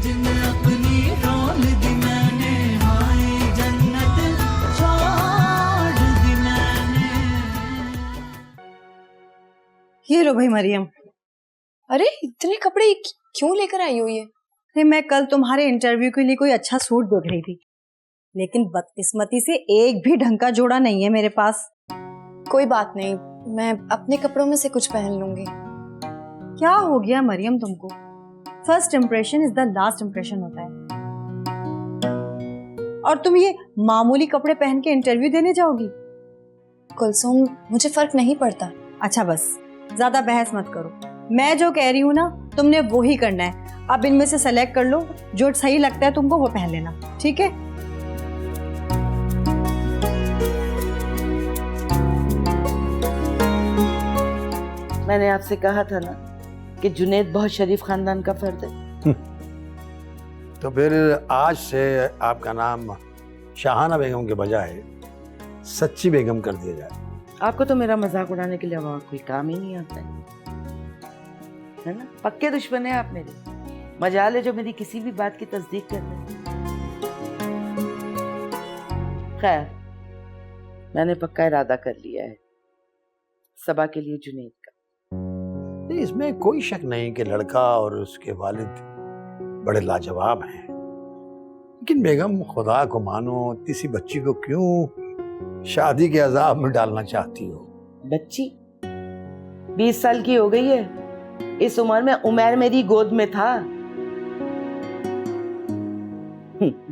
जिन अपनी रोल दी मैंने, हाय जन्नत छोड़ दी मैंने। ये लो भाई मरियम। अरे इतने कपड़े क्यों लेकर आई हो ये? नहीं, मैं कल तुम्हारे इंटरव्यू के लिए कोई अच्छा सूट देख रही थी, लेकिन बदकिस्मती से एक भी ढंग का जोड़ा नहीं है मेरे पास। कोई बात नहीं, मैं अपने कपड़ों में से कुछ पहन लूंगी। क्या हो गया मरियम तुमको? First impression is the last impression होता है। और तुम ये मामूली कपड़े पहन के इंटरव्यू देने जाओगी? कुलसुम, मुझे फर्क नहीं पड़ता। अच्छा बस, ज्यादा बहस मत करो। मैं जो कह रही हूँ ना, तुमने वो ही करना है। अब इनमें से सेलेक्ट कर लो, जो सही लगता है तुमको वो पहन लेना, ठीक है? मैंने आपसे कहा था ना कि जुनैद बहुत शरीफ खानदान का फर्द है। तो फिर आज से आपका नाम शाहाना बेगम के बजाय सच्ची बेगम कर दिया जाए। आपको तो मेरा मजाक उड़ाने के लिए और कोई काम ही नहीं आता है ना? पक्के दुश्मन है आप मेरे। मजाल है जो मेरी किसी भी बात की तस्दीक कर रहे। खैर, मैंने पक्का इरादा कर लिया है सबा के लिए जुनैद का। इसमें कोई शक नहीं कि लड़का और उसके वालिद बड़े लाजवाब हैं, लेकिन बेगम खुदा को मानो, किसी बच्ची को क्यों शादी के अजाब में डालना चाहती हो? बच्ची 20 साल की हो गई है। इस उम्र में उमर मेरी गोद में था।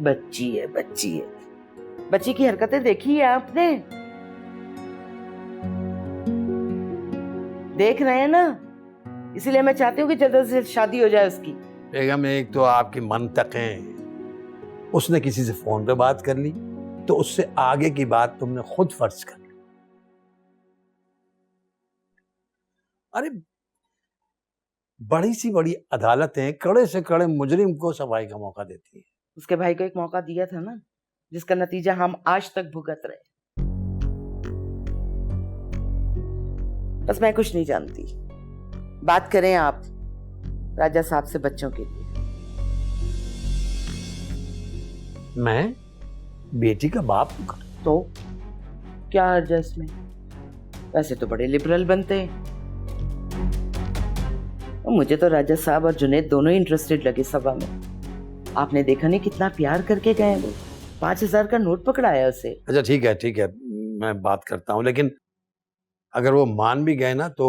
बच्ची है, बच्ची है। बच्ची की हरकतें देखी है आपने? देख रहे हैं ना, इसीलिए मैं चाहती हूँ कि जल्द से जल्द शादी हो जाए उसकी। बेगम, एक तो आपकी मंतकें, उसने किसी से फोन पे बात कर ली तो उससे आगे की बात तुमने खुद फर्ज कर ली। अरे बड़ी सी बड़ी अदालतें कड़े से कड़े मुजरिम को सफाई का मौका देती है। उसके भाई को एक मौका दिया था ना, जिसका नतीजा हम आज तक भुगत रहे। बस मैं कुछ नहीं जानती। बात करें आप राजा साहब से बच्चों के लिए। मैं बेटी का बाप हूं। तो क्या हर्ज है इसमें? वैसे तो बड़े लिबरल बनते हैं। और मुझे तो राजा साहब और जुनैद दोनों ही इंटरेस्टेड लगे सभा में। आपने देखा नहीं कितना प्यार करके गए वो। 5000 का नोट पकड़ाया उसे। अच्छा ठीक है, मैं बात करता हूं, लेकिन अगर वो मान भी गए ना तो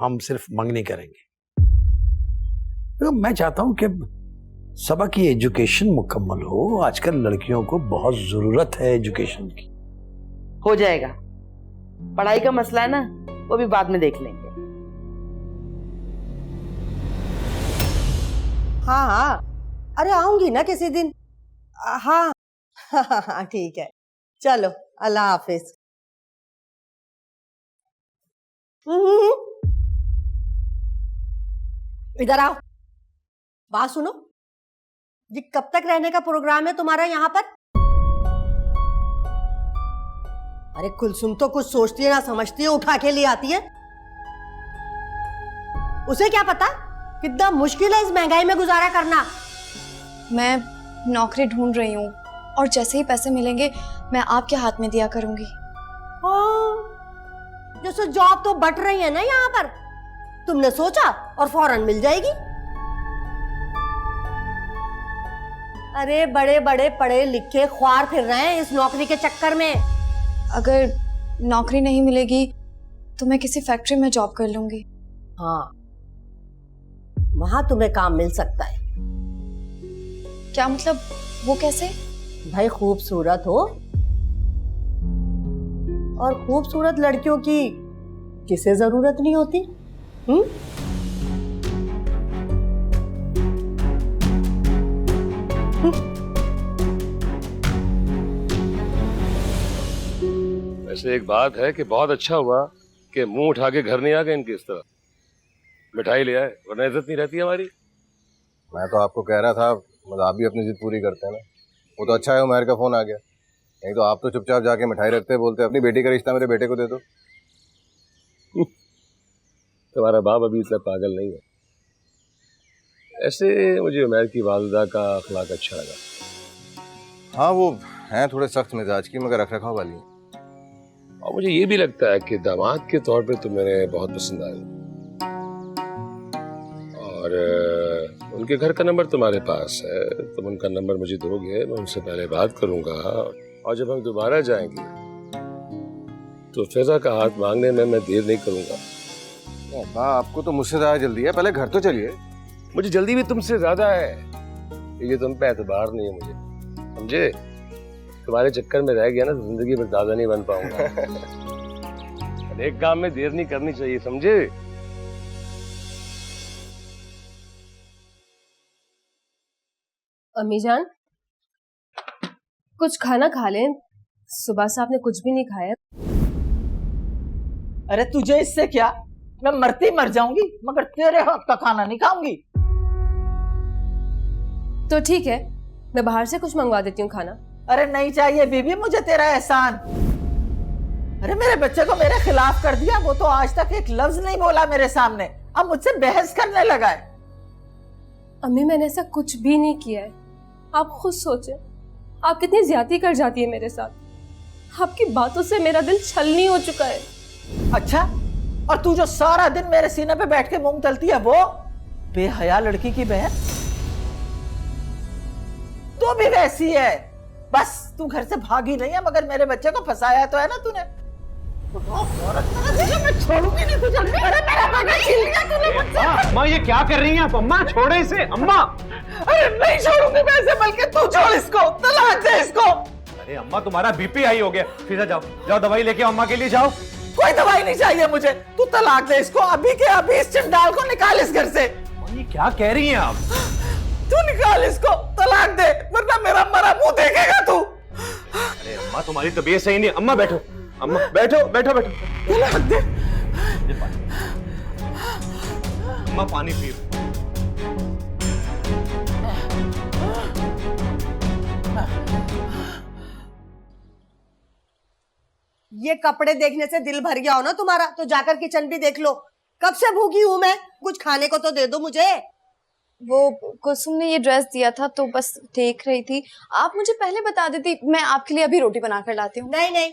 हम सिर्फ मंगनी करेंगे। तो मैं चाहता हूं कि सबा की एजुकेशन मुकम्मल हो। आजकल लड़कियों को बहुत जरूरत है एजुकेशन की। हो जाएगा। पढ़ाई का मसला है ना, वो भी बाद में देख लेंगे। हाँ हाँ, अरे आऊंगी ना किसी दिन। हाँ हाँ ठीक है, चलो अल्लाह हाफिज। इधर आओ, बात सुनो। ये कब तक रहने का प्रोग्राम है तुम्हारा यहाँ पर? अरे कुलसुम तो कुछ सोचती है ना समझती है, उठा के ले आती है। उसे क्या पता कितना मुश्किल है इस महंगाई में गुजारा करना। मैं नौकरी ढूंढ रही हूँ और जैसे ही पैसे मिलेंगे मैं आपके हाथ में दिया करूंगी। जैसे जॉब तो बट रही है ना यहाँ पर, तुमने सोचा और फौरन मिल जाएगी। अरे बड़े बड़े पढ़े लिखे ख्वार फिर रहे हैं इस नौकरी के चक्कर में। अगर नौकरी नहीं मिलेगी तो मैं किसी फैक्ट्री में जॉब कर लूंगी। हाँ, वहां तुम्हें काम मिल सकता है। क्या मतलब? वो कैसे? भाई खूबसूरत हो, और खूबसूरत लड़कियों की किसे जरूरत नहीं होती। वैसे एक बात है कि बहुत अच्छा हुआ कि मुंह उठा के घर नहीं आ गए इनकी। इस तरह मिठाई ले आए, वरना इज्जत नहीं रहती हमारी। मैं तो आपको कह रहा था, मतलब आप भी अपनी जिद पूरी करते हैं ना। वो तो अच्छा है उमर का फोन आ गया, नहीं तो आप तो चुपचाप जाके मिठाई रखते बोलते अपनी बेटी का रिश्ता मेरे बेटे को दे दो। तुम्हारा बाप अभी इतना पागल नहीं है। ऐसे मुझे उमैर की वालिदा का अखलाक अच्छा लगा। हाँ वो हैं थोड़े सख्त मिजाज की मगर रख रखाव वाली हैं। और मुझे ये भी लगता है कि दामाद के तौर पे तुम मेरे बहुत पसंद आए। और उनके घर का नंबर तुम्हारे पास है, तुम उनका नंबर मुझे दोगे, मैं उनसे पहले बात करूंगा। और जब हम दोबारा जाएंगे तो फिजा का हाथ मांगने में मैं देर नहीं करूंगा। अब्बा आपको तो मुझसे ज्यादा जल्दी है, पहले घर तो चलिए। मुझे जल्दी भी तुमसे ज्यादा है, ये तुम पे एतबार नहीं है मुझे, समझे? तुम्हारे चक्कर में रह गया ना तो जिंदगी में दादा नहीं बन पाऊंगा। एक काम में देर नहीं करनी चाहिए, समझे? अम्मी जान, कुछ खाना खा लें, सुबह से आपने कुछ भी नहीं खाया। अरे तुझे इससे क्या, मैं मरती मर जाऊंगी मगर तेरे हाथ का खाना नहीं खाऊंगी। तो ठीक है, मैं बाहर से कुछ मंगवा देती हूँ खाना। अरे नहीं चाहिए बीबी मुझे तेरा एहसान। अरे मेरे बच्चे को मेरे खिलाफ कर दिया, वो तो आज तक एक लफ्ज नहीं बोला मेरे सामने, अब मुझसे बहस करने लगा है। अम्मी मैंने ऐसा कुछ भी नहीं किया है, आप खुद सोचें, आप कितनी ज्यादती कर जाती है मेरे साथ। आपकी बातों से मेरा दिल छलनी हो चुका है। अच्छा, और तू जो सारा दिन मेरे सीने पे बैठ के मूंग तलती है वो बेहया लड़की की बहन, तू भी वैसी है। बस तू घर से भागी नहीं है मगर मेरे बच्चे को फंसाया तो है ना तूने। मैं छोड़ूंगी नहीं तुझे। अरे मेरा बच्चा छीन लिया तूने मुझसे। अम्मा ये क्या कर रही हैं आप? अम्मा छोड़े इसे। अम्मा अरे नहीं छोड़ूंगी मैं इसे, बल्कि तू छोड़ इसको, तलाक दे इसको। अरे अम्मा तुम्हारा बीपी हाई हो गया, फिजा जाओ जाओ दवाई लेके अम्मा के लिए जाओ। कोई दवाई नहीं चाहिए मुझे, तू तलाक दे इसको अभी के अभी, इस चंडाल को निकाल इस घर से। ये क्या कह रही हैं आप? तू निकाल इसको, तलाक दे वरना मेरा मरा मुंह देखेगा तू। अरे अम्मा तुम्हारी तबीयत सही नहीं। अम्मा बैठो, अम्मा बैठो बैठो बैठो। तलाक दे। अम्मा पानी पियो। ये कपड़े देखने से दिल भर गया हो ना तुम्हारा, तो जाकर किचन भी देख लो। कब से भूखी हूं मैं, कुछ खाने को तो दे दो मुझे। वो कुसुम ने ये ड्रेस दिया था तो बस देख रही थी, आप मुझे पहले बता देती, मैं आपके लिए अभी रोटी बना कर लाती हूँ। नहीं नहीं,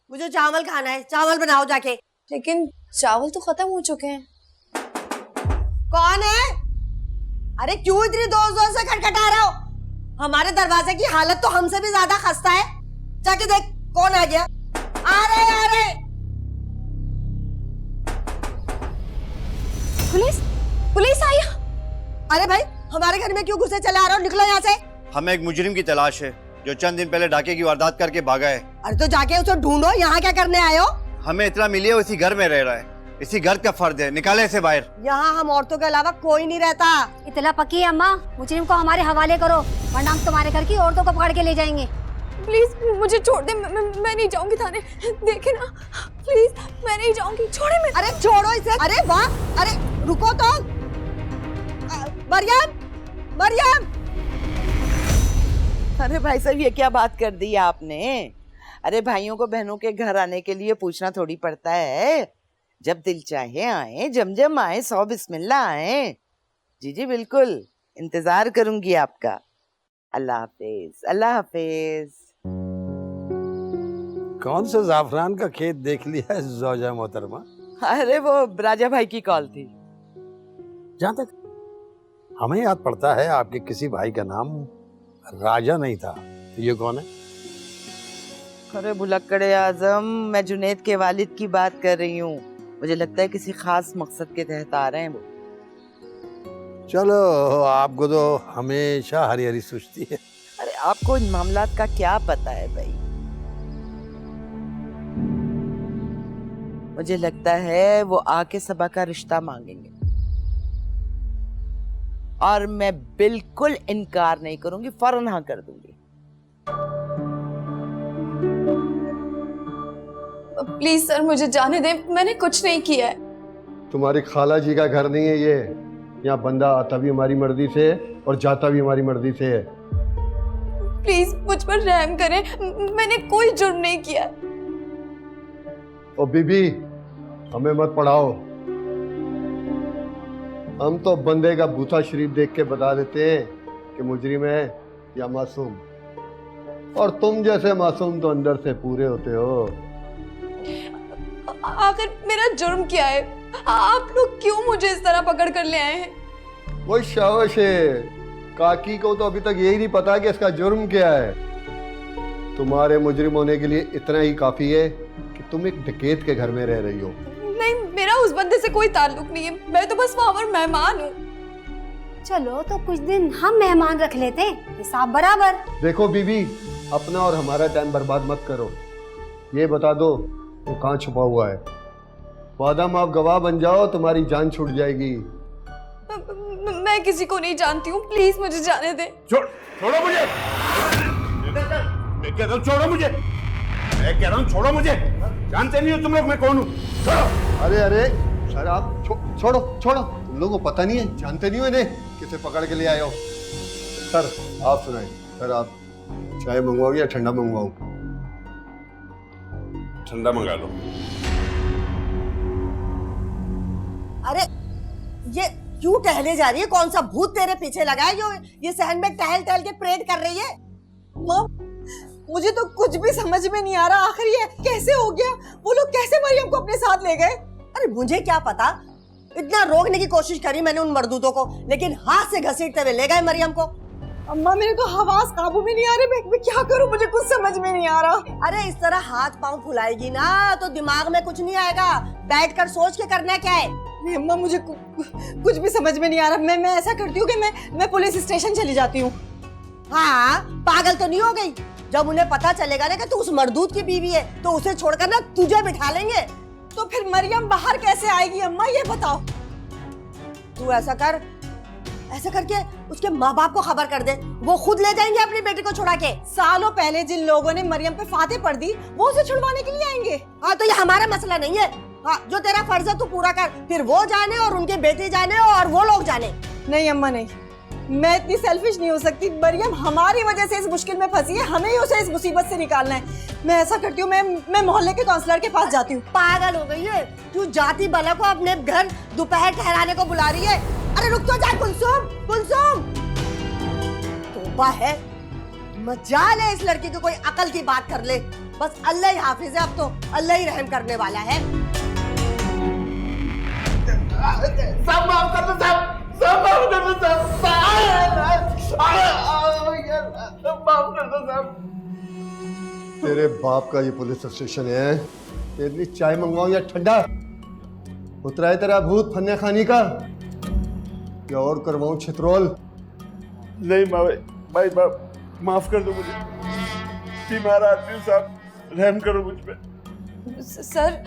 मुझे चावल खाना है, चावल बनाओ जाके। लेकिन चावल तो खत्म हो चुके हैं। कौन है? अरे क्यों इतनी जोर जोर से खटखटा रहे हो? हमारे दरवाजे की हालत तो हमसे भी ज्यादा खस्ता है। जाके देख कौन आ गया। आ रहे पुलिस, पुलिस आई। अरे भाई हमारे घर में क्यों घुसे चले आ रहे हो, निकलो यहाँ से। हमें एक मुजरिम की तलाश है जो चंद दिन पहले डाके की वारदात करके भागा है। अरे तो जाके उसे ढूंढो, यहाँ क्या करने आए हो? हमें इतना मिली है वो इसी घर में रह रहा है, इसी घर का फर्ज है, निकाले इसे बाहर। यहाँ हम औरतों के अलावा कोई नहीं रहता। इतला पक्की है अम्मा, मुजरिम को हमारे हवाले करो वरना हम तुम्हारे घर की औरतों को पकड़ के ले जाएंगे। प्लीज मुझे छोड़ दे, मैं नहीं जाऊंगी थाने। देखे ना प्लीज, मैं नहीं जाऊंगी, छोड़े मैं। अरे छोड़ो इसे। अरे वाह, अरे रुको तो। मरियम, मरियम। अरे भाई साहब ये क्या बात कर दी आपने? अरे भाइयों को बहनों के घर आने के लिए पूछना थोड़ी पड़ता है, जब दिल चाहे आए, जम आए, 100 बिस्मिल्लाह आए। जी जी बिल्कुल, इंतजार करूंगी आपका। अल्लाह हाफिज, अल्लाह हाफिज। कौन सा जाफरान का खेत देख लिया है ज़ौजा मोहतरमा? अरे वो राजा भाई की कॉल थी। जहाँ तक हमें याद पड़ता है आपके किसी भाई का नाम राजा नहीं था, तो ये कौन है? अरे भुलक्कड़े आजम, मैं जुनैद के वालिद की बात कर रही हूँ। मुझे लगता है किसी खास मकसद के तहत आ रहे हैं वो। चलो आपको तो हमेशा हरी हरी सुझती है। अरे आपको इन मामलात का क्या पता है भाई? मुझे लगता है वो आके सबा का रिश्ता मांगेंगे और मैं बिल्कुल इनकार नहीं करूंगी, फौरन हाँ कर दूंगी। प्लीज सर मुझे जाने दें, मैंने कुछ नहीं किया है। तुम्हारी खाला जी का घर नहीं है ये, यहाँ बंदा आता भी हमारी मर्जी से और जाता भी हमारी मर्जी से है। प्लीज मुझ पर रहम करें, मैंने कोई जुर्म नहीं किया। ओ बीबी हमें मत पढ़ाओ, हम तो बंदे का बूथा शरीफ देख के बता देते हैं कि मुजरिम है या मासूम, और तुम जैसे मासूम तो अंदर से पूरे होते हो। आखिर मेरा जुर्म क्या है? आप लोग क्यों मुझे इस तरह पकड़ कर ले आए हैं? वो शाबाश है, काकी को तो अभी तक यही नहीं पता कि इसका जुर्म क्या है। तुम्हारे मुजरिम होने के लिए इतना ही काफी है कि तुम एक डकैत के घर में रह रही हो। नहीं, मेरा उस बंदे से कोई ताल्लुक नहीं है, मैं तो बस वहाँ पर मेहमान हूँ। चलो तो कुछ दिन हम मेहमान रख लेते हैं, हिसाब बराबर। देखो बीबी, अपना और हमारा टाइम बर्बाद मत करो। ये बता दो वो कहाँ छुपा हुआ है। वादा माफ गवाह बन जाओ, तुम्हारी जान छूट जाएगी। मैं किसी को नहीं जानती हूँ, प्लीज मुझे जाने दे। छोड़ो मुझे, मैं कह रहा हूँ छोड़ो मुझे, मैं कह रहा हूँ छोड़ो मुझे। जानते नहीं हो तुम लोग मैं कौन हूँ? छोड़ो। अरे अरे सर, आप छोड़ो छोड़ो, तुम लोगों को पता नहीं है, जानते नहीं हो इन्हें, किसे पकड़ के ले आए हो। सर आप सुनाए, सर आप चाय मंगवाओ या ठंडा मंगवाओ? ठंडा मंगा लो। अरे ये क्यों टहले जा रही है? कौन सा भूत तेरे पीछे लगा है जो ये सहन में टहल टहल के परेड कर रही है? मुझे तो कुछ भी समझ में नहीं आ रहा, आखिर ये कैसे हो गया? वो लोग कैसे मरियम को अपने साथ ले गए? अरे मुझे क्या पता, इतना रोकने की कोशिश करी मैंने उन मर्दूतों को, लेकिन हाथ से घसीटते हुए ले गए मरियम को। अम्मा मेरे तो हवास काबू में नहीं आ रहे, मैं क्या करूं? मुझे कुछ समझ में नहीं आ रहा। अरे इस तरह हाथ पांव फुलाएगी ना तो दिमाग में कुछ नहीं आएगा, बैठकर सोच के करना क्या है। नहीं अम्मा, मुझे कुछ भी समझ में नहीं आ रहा। मैं ऐसा करती हूँ कि मैं पुलिस स्टेशन चली जाती हूँ। हाँ, पागल तो नहीं हो गई? जब उन्हें पता चलेगा ना कि तू उस मर्दूत की बीवी है तो उसे छोड़कर ना तुझे बिठा लेंगे। तो फिर मरियम बाहर कैसे आएगी अम्मा, ये बताओ। तू ऐसा कर, ऐसा करके उसके माँ बाप को खबर कर दे, वो खुद ले जाएंगे अपनी बेटी को छुड़ा के। सालों पहले जिन लोगों ने मरियम पे फातेह पढ़ दी वो उसे छुड़वाने के लिए आएंगे। हाँ तो ये हमारा मसला नहीं है। हाँ, जो तेरा फर्ज है तू पूरा कर, फिर वो जाने और उनके बेटे जाने और वो लोग जाने। नहीं अम्मा नहीं, मैं इतनी सेल्फिश नहीं हो सकती। मरियम हमारी वजह से इस मुश्किल में फंसी है, हमें ही उसे इस मुसीबत से निकालना है। मैं ऐसा करती हूँ, मैं मोहल्ले के काउंसलर के पास जाती हूँ। पागल हो गई है तू? जाती बला को अपने घर दोपहर ठहराने को बुला रही है? अरे रुक तो जा कुलसुम, कुलसुम। तौबा है, मजाल है इस लड़की को कोई अकल की बात कर ले। बस अल्लाह ही हाफिज है, अब तो अल्लाह ही रहम करने वाला है। सब माफ कर दो, सब माफ कर दो, सब माफ कर दो सब। तेरे बाप का ये पुलिस स्टेशन है, तेरे लिए चाय मंगवाऊं या ठंडा? उतरा है तेरा भूत फन्ने खानी का, या और करवाऊं छित्रोल? नहीं भाई माफ कर दो मुझे, बीमार आदमी साहब, रहम करो मुझ पे। सर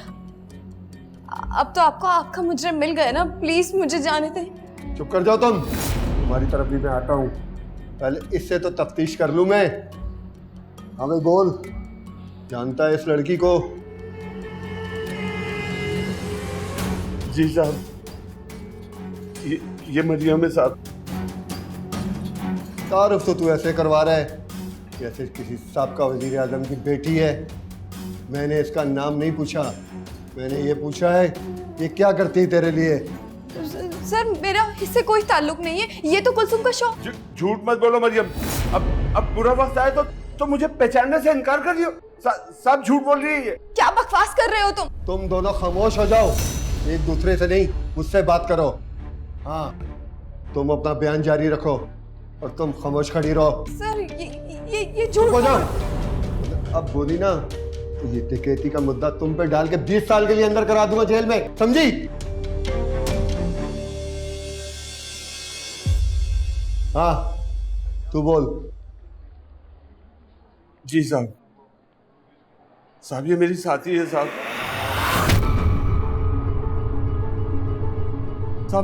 अब तो आपको आपका मुजरिम मिल गया ना, प्लीज मुझे जाने दें। चुप कर जाओ तुम, तुम्हारी तरफ भी मैं आता हूँ, पहले इससे तो तफ्तीश कर लूं मैं। हमें बोल, जानता है इस लड़की को? जी साहब, ये मरियम है साहब। तारुफ तो तू ऐसे करवा रहा है जैसे किसी साबका वजीर आजम की बेटी है। मैंने इसका नाम नहीं पूछा, मैंने ये पूछा है ये क्या करती है तेरे लिए। सर मेरा इससे कोई ताल्लुक नहीं है, ये तो कुलसुम का शौक। झूठ मत बोलो मरियम, अब बुरा वक्त आए तो मुझे पहचानने से इनकार कर दियो। सब झूठ बोल रही है। क्या बकवास कर रहे हो तुम दोनों खामोश हो जाओ, एक दूसरे से नहीं मुझसे बात करो। हाँ, तुम अपना बयान जारी रखो और तुम खामोश खड़ी रहो। सर ये झूठ हो जाओ। अब बोली ना तो ये डकैती का मुद्दा तुम पे डाल के 20 साल के लिए अंदर करा दूंगा जेल में, समझी? हाँ तू बोल। जी साहब, ये मेरी साथी है साहब।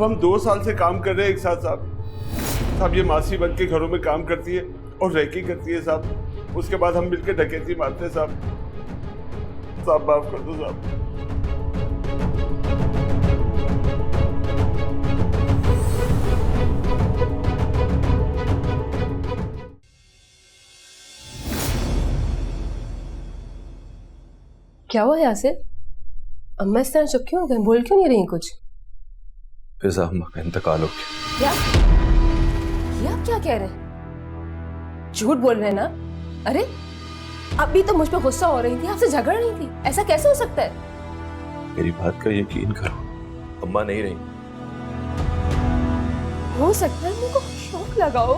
हम 2 साल से काम कर रहे हैं एक साथ साहब। ये मासी बन के घरों में काम करती है और रैकी करती है साहब। उसके बाद हम मिलकर डकैती मारते हैं साहब। माफ कर दो साहब। क्या हुआ यासिर? अम्मा इस तरह चुप क्यों हो गए, बोल क्यों नहीं रही कुछ? फिजा अम्मा का इंतकाल हो गया। क्या? ये आप क्या कह रहे हैं? झूठ बोल रहे हैं ना? अरे अभी तो मुझ पे गुस्सा हो रही थी, आपसे झगड़ रही थी, ऐसा कैसे हो सकता है? मेरी बात का यकीन करो, अम्मा नहीं रही। हो सकता है मेरे को शौक लगा हो,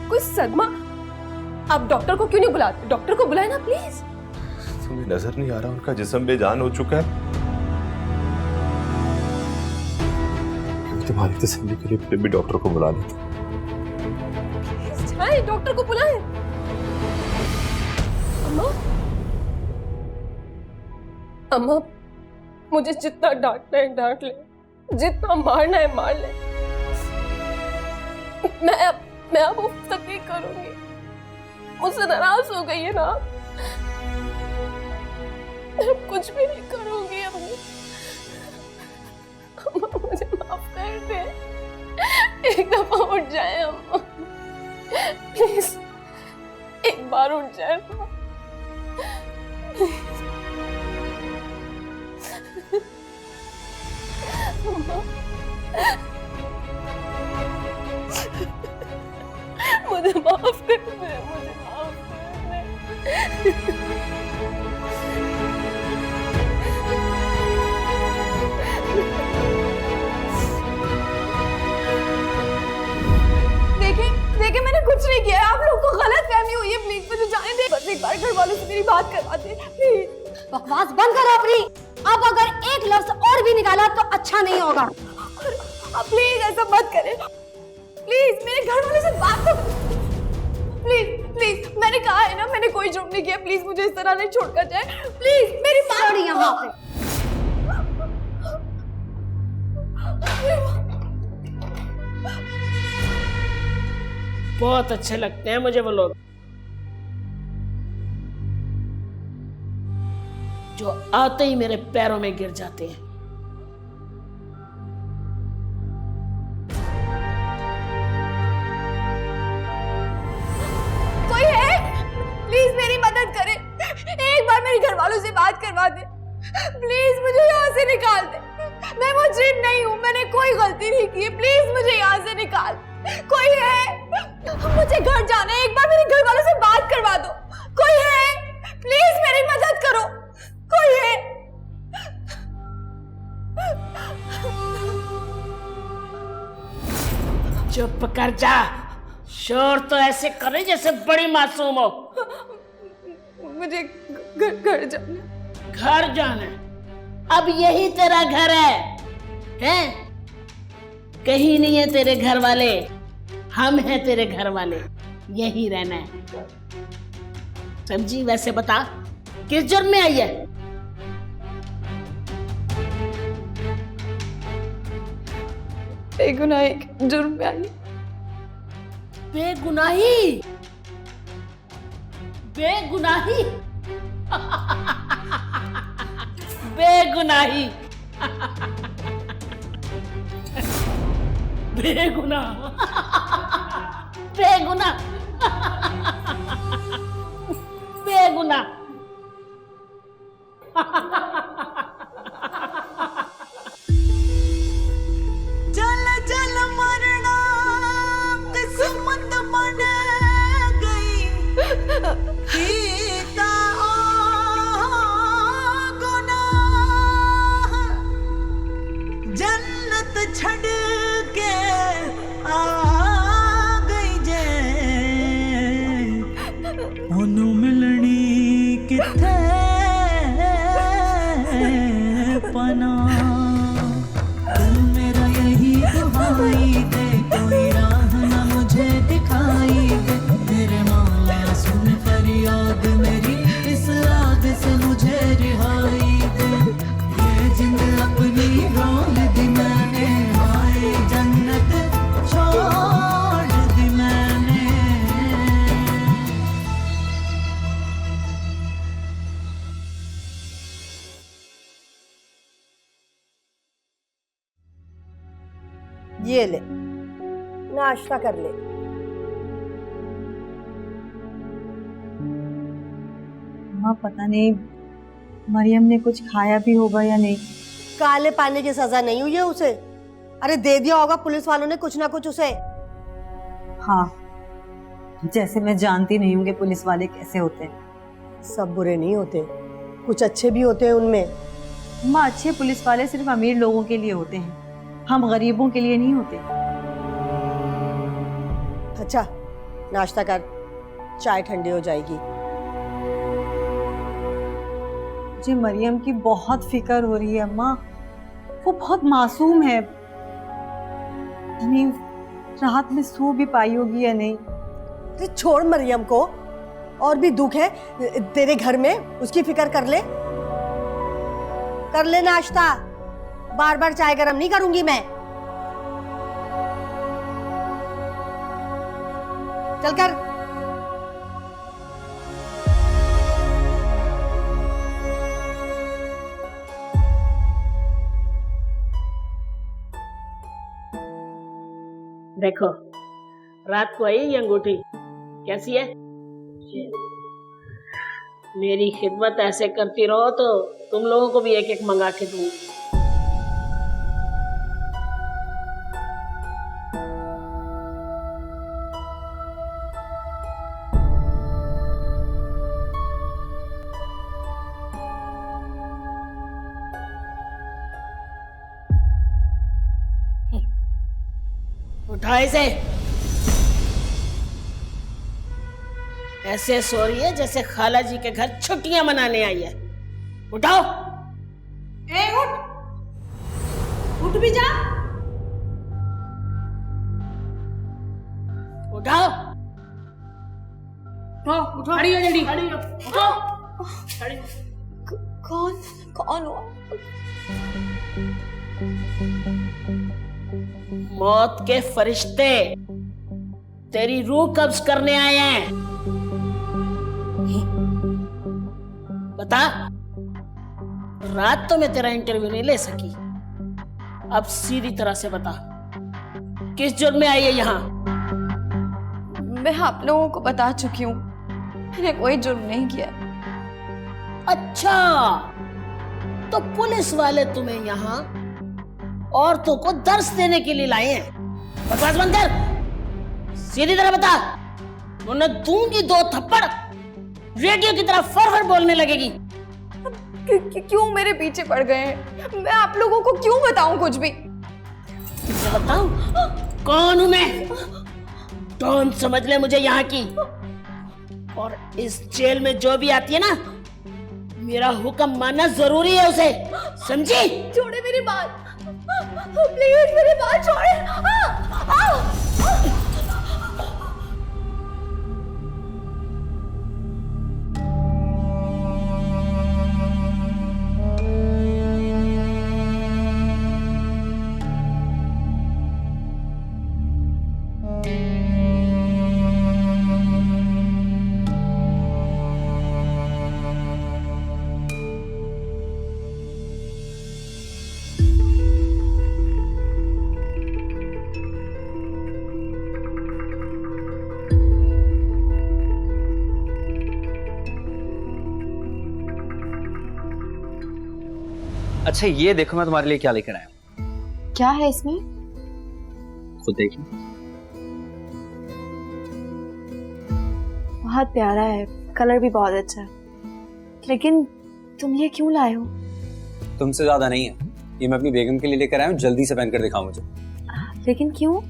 कोई सदमा। आप डॉक्टर को क्यों नहीं बुलाते? डॉक्टर को बुलाए ना प्लीज। तुम्हें नजर नहीं आ रहा उनका जिस्म बेजान हो चुका है? तुम्हारी तसल्ली के लिए फिर भी डॉक्टर को बुला लेते। जाए डॉक्टर को बुलाए। अम्मा, अम्मा मुझे जितना डांटना है डांट ले, जितना मारना है मार ले। मैं अब तक नहीं करूंगी। मुझसे नाराज हो गई है ना? मैं कुछ भी नहीं करूंगी अम्मा। अम्मा मुझे माफ कर दे, एक दफा उठ जाए अम्मा, प्लीज एक बार उठ जाए अम्मा। मुझे माफ कर दे, मुझे माफ कर दे। देखिए मैंने कुछ नहीं किया है, आप लोगों को गलत फहमी हुई है, प्लीज मुझे जाने दे। बस एक बार घर वालों से मेरी बात करवा दे प्लीज। बकवास बंद करो अपनी। अब अगर एक लफ्ज और भी निकाला तो अच्छा नहीं होगा। आप प्लीज ऐसा मत करें, प्लीज मेरे घर वालों से बात तो प्लीज प्लीज। मैंने कहा है ना, मैंने कोई जुर्म नहीं किया, प्लीज मुझे इस तरह नहीं छोड़कर जाए प्लीज। मेरी बात यहाँ पे बहुत अच्छे लगते हैं मुझे वो लोग जो आते ही मेरे पैरों में गिर जाते हैं। कोई है? प्लीज मेरी मदद करे, एक बार मेरे घर वालों से बात करवा दे प्लीज। मुझे यहाँ से निकाल दे, मैं मुजरिम नहीं हूँ, मैंने कोई गलती नहीं की, प्लीज मुझे यहाँ से निकाल। कोई है? मुझे घर जाना है, एक बार मेरे घर वालों से बात करवा दो। कोई है? प्लीज मेरी मदद करो, कोई है? चुप कर जा, शोर तो ऐसे करे जैसे बड़ी मासूम हो। मुझे घर जाना। घर जाना? अब यही तेरा घर है? कहीं नहीं है तेरे घर वाले, हम हैं तेरे घर वाले, यही रहना है, समझी? वैसे बता किस जुर्म में आई है? बेगुनाही के जुर्म में आई। बेगुनाही? बेगुनाही? बेगुनाही? बेगुनाह? बेगुनाह? बेगुनाह? चल चल मरना किस्मत बन गई, पीता गुनाह जन्नत छड़ के आ गई जे, ओनू मिलनी किथे पना। दिल मेरा यही दुहाई दे, कोई राह ना मुझे दिखाई दे, मेरे मौला सुन फरियाद मेरी, इस आग से मुझे रिहाई दे। ये जिंद अपनी रोल दी मैंने, हाय जन्नत छोड़ दी मैंने। ये ले, नाश्ता कर ले। माँ पता नहीं मरियम ने कुछ खाया भी होगा या नहीं। काले पानी की सजा नहीं हुई है उसे, अरे दे दिया होगा पुलिस वालों ने कुछ ना कुछ उसे। हाँ, जैसे मैं जानती नहीं हूँ कि पुलिस वाले कैसे होते हैं। सब बुरे नहीं होते, कुछ अच्छे भी होते हैं उनमें। माँ, अच्छे पुलिस वाले सिर्फ अमीर लोगों के लिए होते हैं, हम गरीबों के लिए नहीं होते। अच्छा नाश्ता कर, चाय ठंडी हो जाएगी। मुझे मरियम की बहुत फिक्र हो रही है अम्मा, वो बहुत मासूम है। नहीं, रात में सो भी पाई होगी या नहीं। अरे छोड़ मरियम को, और भी दुख है तेरे घर में, उसकी फिक्र कर ले नाश्ता। बार बार चाय गरम नहीं करूंगी मैं। चल कर। देखो रात को आई ये अंगूठी कैसी है? मेरी खिदमत ऐसे करती रहो तो तुम लोगों को भी एक एक मंगा के दूंगी। उठा इसे। ऐसे सो रही है जैसे खाला जी के घर छुट्टियां मनाने आई है। उठाओ। ए उठ, उठ भी जा। उठाओ, उठो, खड़ी हो जल्दी, खड़ी हो, उठो, खड़ी हो। कौन हुआ? मौत के फरिश्ते तेरी रूह कब्ज करने आए हैं। बता, रात तो मैं तेरा इंटरव्यू नहीं ले सकी, अब सीधी तरह से बता किस जुर्म में आई है यहाँ? मैं आप लोगों को बता चुकी हूँ, मैंने कोई जुर्म नहीं किया। अच्छा, तो पुलिस वाले तुम्हें यहाँ औरतों को दर्श देने के लिए लाए हैं। बकवास बंद कर, सीधी तरह बता, वरना दूंगी 2 थप्पड़, रेडियो की तरह फर बोलने लगेगी। क्यों मेरे पीछे पड़ गए हैं? मैं आप लोगों को क्यों बताऊं कुछ भी? बताऊं कौन हूं मैं? डॉन समझ ले मुझे यहाँ की। और इस जेल में जो भी आती है ना, मेरा हुक्म मानना जरूरी है उसे, समझी? छोड़े मेरी बात, प्लीज मेरी बात छोड़े। अच्छा ये देखो मैं तुम्हारे लिए क्या लेकर आया हूं। क्या है इसमें? खुद देखिए। बहुत प्यारा है, कलर भी बहुत अच्छा है, लेकिन तुम ये क्यों लाए हो? तुमसे ज्यादा नहीं है, ये मैं अपनी बेगम के लिए लेकर आया हूँ, जल्दी से पहनकर दिखाओ मुझे। लेकिन क्यों?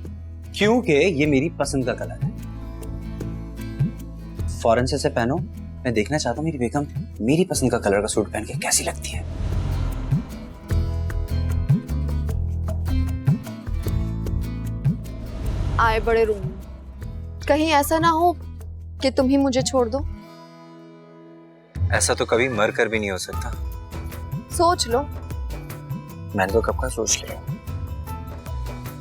क्योंकि ये मेरी पसंद का कलर है। फौरन से पहनो, मैं देखना चाहता हूँ मेरी बेगम मेरी पसंद का कलर का सूट पहन के कैसी लगती है। आए बड़े रूम, कहीं ऐसा ना हो कि तुम ही मुझे छोड़ दो। ऐसा तो कभी मर कर भी नहीं हो सकता। सोच लो। मैंने तो कब का सोच लिया,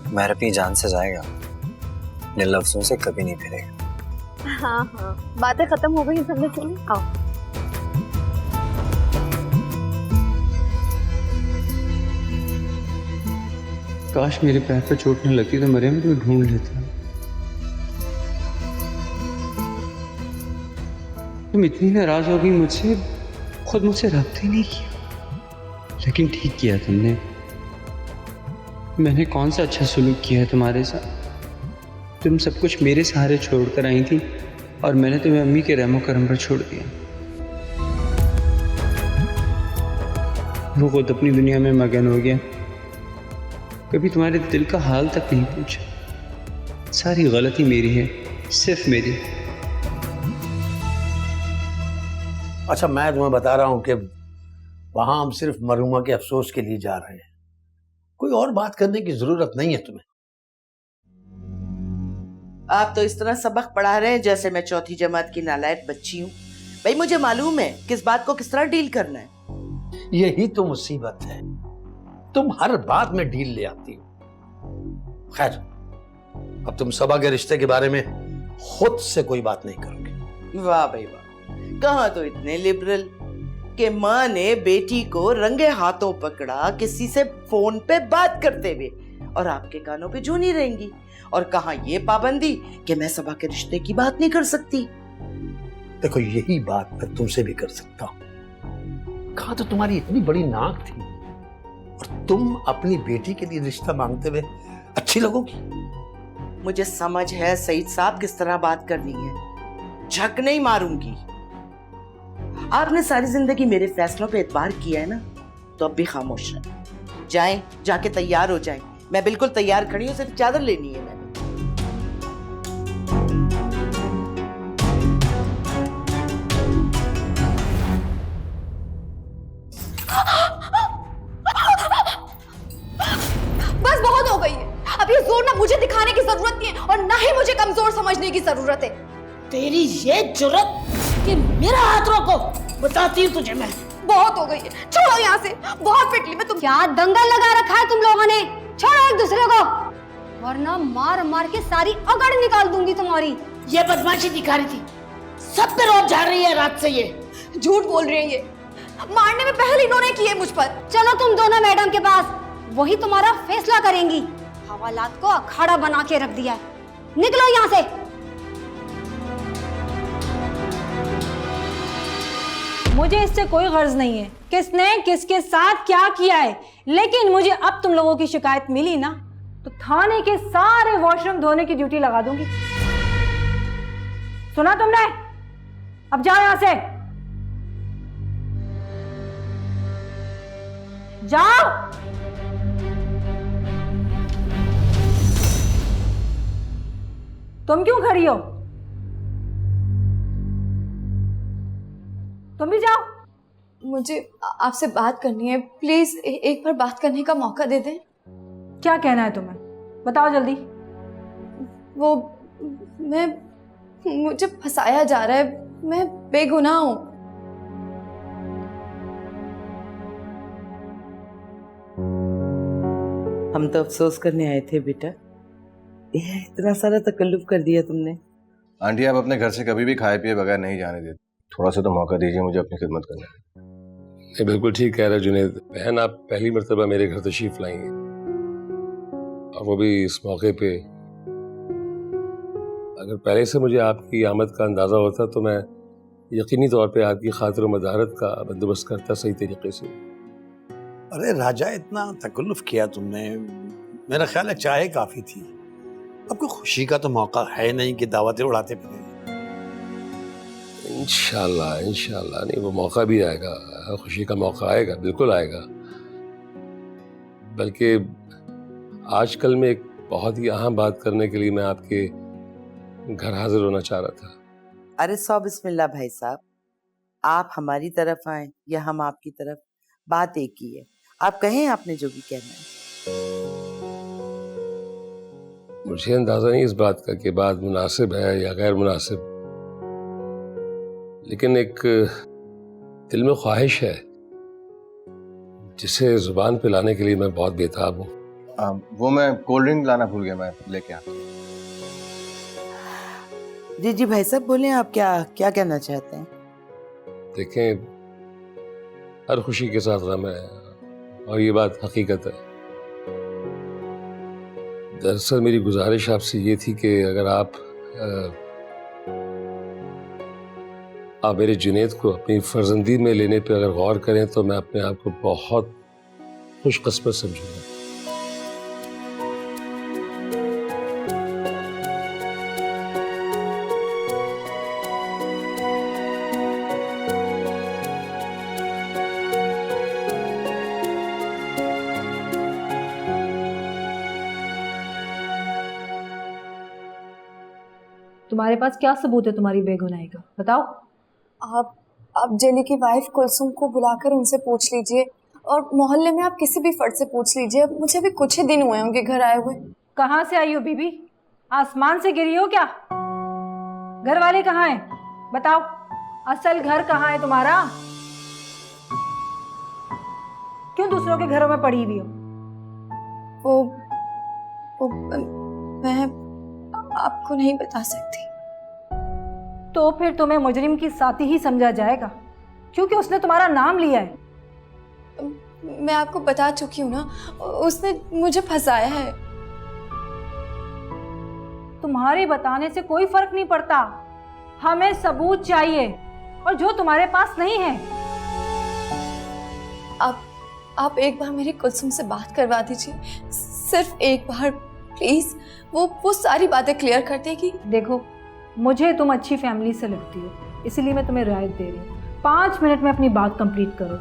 मैं अपनी जान से जाएगा, अपने लफ्जों से कभी नहीं फिरेगा। हाँ हाँ, बातें खत्म हो गई, सबने सुनी। आओ। काश मेरे पैर पे चोट न लगती तो मरियम को ढूंढ लेता। तुम इतनी नाराज हो गई मुझसे, खुद मुझसे रब्ता ही नहीं किया। लेकिन ठीक किया तुमने, मैंने कौन सा अच्छा सलूक किया है तुम्हारे साथ? तुम सब कुछ मेरे सहारे छोड़ कर आई थी और मैंने तुम्हें अम्मी के रहमो करम पर छोड़ दिया। वो खुद अपनी दुनिया में मगन हो गया, कभी तुम्हारे दिल का हाल तक नहीं पूछा। सारी गलती मेरी है, सिर्फ मेरी। अच्छा, मैं तुम्हें बता रहा हूं कि वहां हम सिर्फ मरहुमा के अफसोस के लिए जा रहे हैं, कोई और बात करने की जरूरत नहीं है तुम्हें। आप तो इस तरह सबक पढ़ा रहे हैं जैसे मैं चौथी जमात की नालायक बच्ची हूँ। भाई मुझे मालूम है किस बात को किस तरह डील करना है। यही तो मुसीबत है, तुम हर बात में डील ले आती हो। खैर, अब तुम सबा के रिश्ते के बारे में खुद से कोई बात नहीं करोगे। वाह भाई वाह, कहाँ तो इतने लिबरल कि माँ ने बेटी को रंगे हाथों पकड़ा किसी से फोन पे बात करते हुए, और आपके कानों पे जू नहीं रहेंगी। और कहाँ ये पाबंदी कि मैं सबा के रिश्ते की बात नहीं कर सकती। देखो, यही बात मैं तुमसे भी कर सकता हूँ। कहाँ तो तुम्हारी इतनी बड़ी नाक थी और तुम अपनी बेटी के लिए रिश्ता मांगते हुए अच्छी लगोगी। मुझे समझ है सईद साहब किस तरह बात करनी है, झक नहीं मारूंगी। आपने सारी जिंदगी मेरे फैसलों पे एतबार किया है ना, तो अब भी खामोश रहें। जाएं, जाके तैयार हो जाएं। मैं बिल्कुल तैयार खड़ी हूँ, सिर्फ चादर लेनी है मैंने। बस बहुत हो गई है। अब ये जोर ना मुझे दिखाने की जरूरत नहीं है और ना ही मुझे कमजोर समझने की जरूरत है। तेरी ये जुर्रत कि मेरा हाथ रोको, बताती हूँ तुझे मैं। बहुत हो गई है, छोड़ो यहाँ से। बहुत पिटली मैं तुम। क्या दंगल लगा रखा है तुम लोगों ने? छोड़ो एक दूसरे को, वरना मार मार के सारी अकड़ निकाल दूंगी तुम्हारी। ये बदमाशी दिखा रही थी, सब पे रोब झाड़ रही है रात से। ये झूठ बोल रही है, ये मारने में पहल इन्होंने की है मुझ पर। चलो तुम दोनों मैडम के पास, वही तुम्हारा फैसला करेंगी। हवालात को अखाड़ा बना के रख दिया है, निकलो यहाँ से। मुझे इससे कोई गर्ज नहीं है किसने किसके साथ क्या किया है, लेकिन मुझे अब तुम लोगों की शिकायत मिली ना तो थाने के सारे वॉशरूम धोने की ड्यूटी लगा दूंगी। सुना तुमने? अब जाओ यहां से, जाओ। तुम क्यों खड़ी हो? तुम भी जाओ। मुझे आपसे बात करनी है, प्लीज एक बार बात करने का मौका दे दें। क्या कहना है तुम्हें, बताओ जल्दी। वो मुझे फंसाया जा रहा है, मैं बेगुनाह हूं। हम तो अफसोस करने आए थे बेटा, इतना सारा तकल्लुफ कर दिया तुमने। आंटी, आप अपने घर से कभी भी खाए पिए बगैर नहीं जाने देते। थोड़ा सा तो मौका दीजिए मुझे अपनी खिदमत करने का। नहीं, बिल्कुल ठीक कह रहे जुनैद। बहन, आप पहली मर्तबा मेरे घर तशरीफ लाई हैं और वो भी इस मौके पे। अगर पहले से मुझे आपकी आमद का अंदाज़ा होता तो मैं यकीनी तौर पे आपकी खातिर मदारत का बंदोबस्त करता सही तरीके से। अरे राजा, इतना तकल्लुफ किया तुमने, मेरा ख्याल है चाय काफी थी। अब कोई खुशी का तो मौका है नहीं कि दावतें उड़ाते फिरें। इंशाल्लाह इंशाल्लाह, नहीं वो मौका भी आएगा, खुशी का मौका आएगा, बिल्कुल आएगा। बल्कि आजकल में एक बहुत ही अहम बात करने के लिए मैं आपके घर हाजिर होना चाह रहा था। अरे सौ बिस्मिल्लाह भाई साहब, आप हमारी तरफ आए या हम आपकी तरफ, बात एक ही है। आप कहें, आपने जो भी कहना है। मुझे अंदाजा नहीं इस बात का कि बात मुनासिब है या गैर मुनासिब, लेकिन एक दिल में ख्वाहिश है जिसे जुबान पे लाने के लिए मैं बहुत बेताब हूँ। वो मैं कोल्ड ड्रिंक लाना भूल गया, मैं लेके आता हूँ। जी जी भाई साहब, बोले आप क्या क्या कहना चाहते हैं? देखें, हर खुशी के साथ गम है और ये बात हकीकत है। दरअसल मेरी गुजारिश आपसे ये थी कि अगर आप मेरे जुनैद को अपनी फर्जंदी में लेने पे अगर गौर करें तो मैं अपने आप को बहुत खुशकिस्मत समझूंगा। तुम्हारे पास क्या सबूत है तुम्हारी बेगुनाही का, बताओ। आप जेली की वाइफ कुलसुम को बुलाकर उनसे पूछ लीजिए, और मोहल्ले में आप किसी भी फर्द से पूछ लीजिए। मुझे अभी कुछ ही दिन हुए हैं उनके घर आए हुए। कहाँ से आई हो बीबी? आसमान से गिरी हो क्या? घर वाले कहाँ हैं बताओ, असल घर कहाँ है तुम्हारा? क्यों दूसरों के घरों में पड़ी हुई हो? मैं आपको नहीं बता सकती। तो फिर तुम्हें मुजरिम की साथी ही समझा जाएगा, क्योंकि उसने तुम्हारा नाम लिया है। मैं आपको बता चुकी हूँ ना, उसने मुझे फंसाया है। तुम्हारे बताने से कोई फर्क नहीं पड़ता, हमें सबूत चाहिए, और जो तुम्हारे पास नहीं है। आप एक बार मेरी कुलसुम से बात करवा दीजिए, सिर्फ एक बार प्लीज। वो सारी बातें क्लियर कर देगी। देखो, मुझे तुम अच्छी फैमिली से लगती हो, इसीलिए मैं तुम्हें रियायत दे रही हूँ। 5 मिनट में अपनी बात कंप्लीट करो।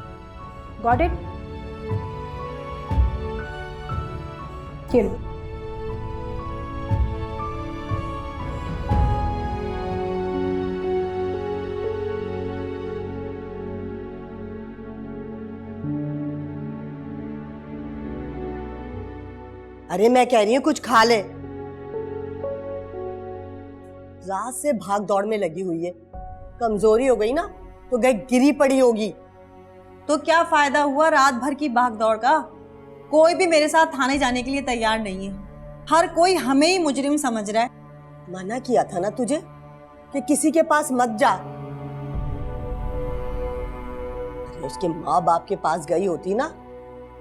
Got it? चलो। अरे मैं कह रही हूँ कुछ खा ले। रात से भाग दौड़ में लगी हुई है, कमजोरी हो गई ना तो गई गिरी पड़ी होगी। तो क्या फायदा हुआ रात भर की भाग दौड़ का? कोई भी मेरे साथ थाने जाने के लिए तैयार नहीं है, हर कोई हमें ही मुजरिम समझ रहा है। मना किया था ना तुझे कि किसी के पास मत जा। अरे उसके माँ बाप के पास गई होती ना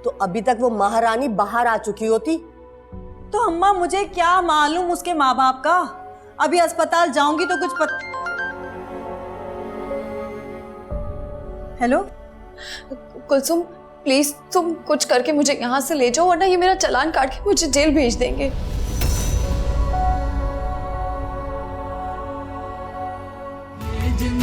तो अभी तक वो महारानी बाहर आ चुकी होती। तो अम्मा मुझे क्या मालूम उसके माँ बाप का? अभी अस्पताल जाऊंगी तो कुछ हेलो कुलसुम, प्लीज तुम कुछ करके मुझे यहाँ से ले जाओ, वरना ये मेरा चालान काट के मुझे जेल भेज देंगे। जिन